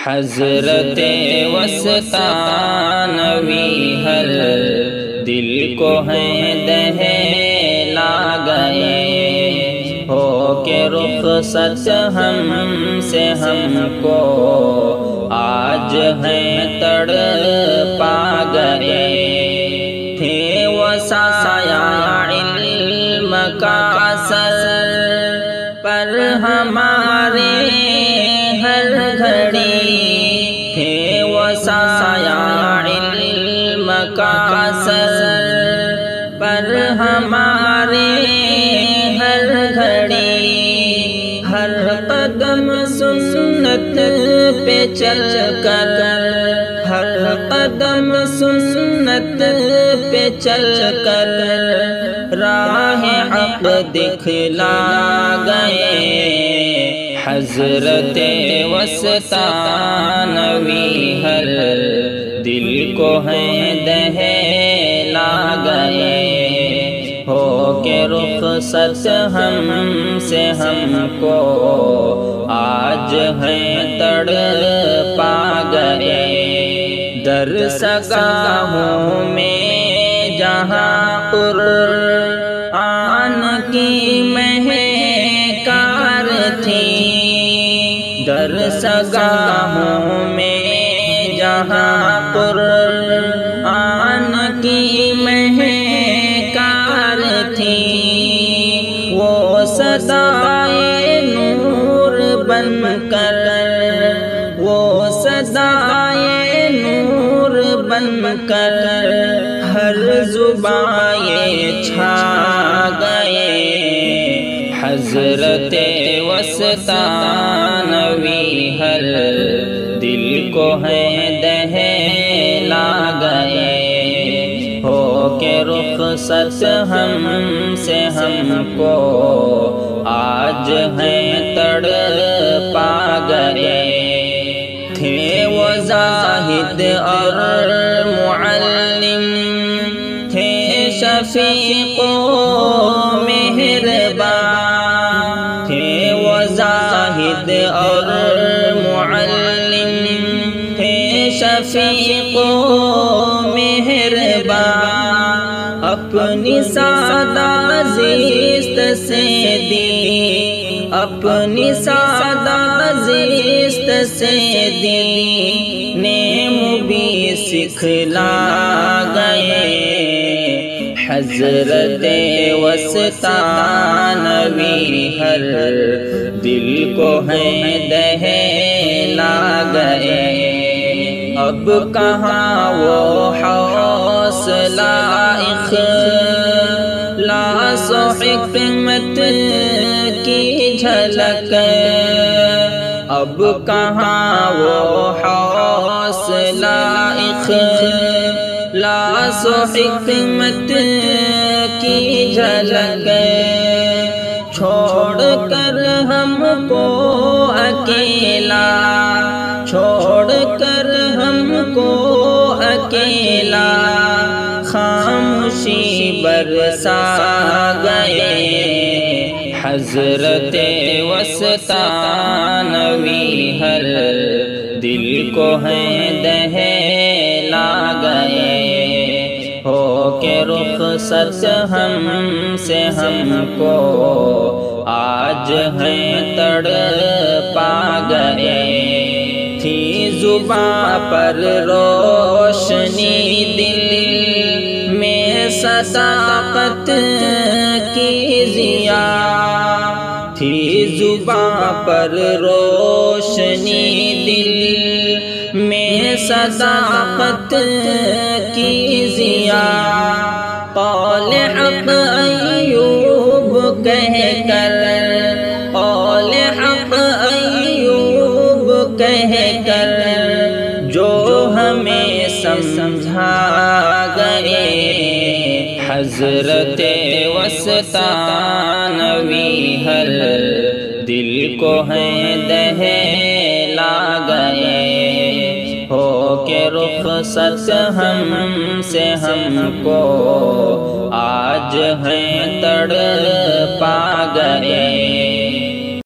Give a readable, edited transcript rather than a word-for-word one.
حضرت وسطانوی ہر دل کو ہیں دہلا گئے، ہو کے رخصت ہم سے ہم کو آج ہیں تڑپا گئے۔ تھے وہ سایہ علم کا سر پر ہمارے ہر گھڑی، تھے وہ سایہ علم کا سر پر ہمارے ہر گھڑی، ہر قدم سنت پہ چل کر، ہر قدم سنت پہ چل کر راہ حق دکھلا گئے۔ حضرت وسطانوی ہر دل کو ہیں دہلا گئے، ہو کے رخصت ہم سے ہم کو آج ہیں تڑپا گئے۔ در سگاہوں میں جہاں قرآن کی مہکار تھی، در سگاہوں میں جہاں قرآن کی مہکار تھی، وہ صدائے نور بن کر، وہ صدائے نور بن کر ہر زباں یہ چھا گئے۔ حضرت وسطانوی ہر دل کو ہیں دہلا گئے، ہو کے رخصت ہم سے ہم کو آج ہیں تڑپا گئے۔ تھے وہ زاہد اور معلم، تھے شفیق و مہربان، تھے وہ زاہد اور معلم، تھے شفیق و مہربان، اپنی سادہ زیست سے دی، اپنی سادہ زیست سے دین بھی سکھلا گئے۔ حضرت وسطانوی ہر دل کو ہیں دہلا گئے، اب کہاں وہ حوصلہ اخلاص و حکمت کی جھلک، اب کہاں وہ حوصلہ اخلاص و حکمت کی جھلک، چھوڑ کر ہم کو اکیلا، چھوڑ کر ہم کو اکیلا خاموشی برسا گئے۔ حضرت وسطانوی ہر دل کو ہیں دہلا گئے، ہو کے رخصت ہم سے ہم کو آج ہیں تڑپا گئے۔ تھی زباں پر روشنی، دل میں صداقت کی ضیا، تھی زباں پر روشنی، دل میں صداقت کی ضیا، قول حق ایوب کہہ کر، قول حق ایوب کہہ کر جو ہمیں سمجھا گئے۔ حضرت وسطانوی ہر دل کو ہیں دہلا گئے، ہو کے رخصت ہم سے ہم کو آج ہیں تڑپا گئے۔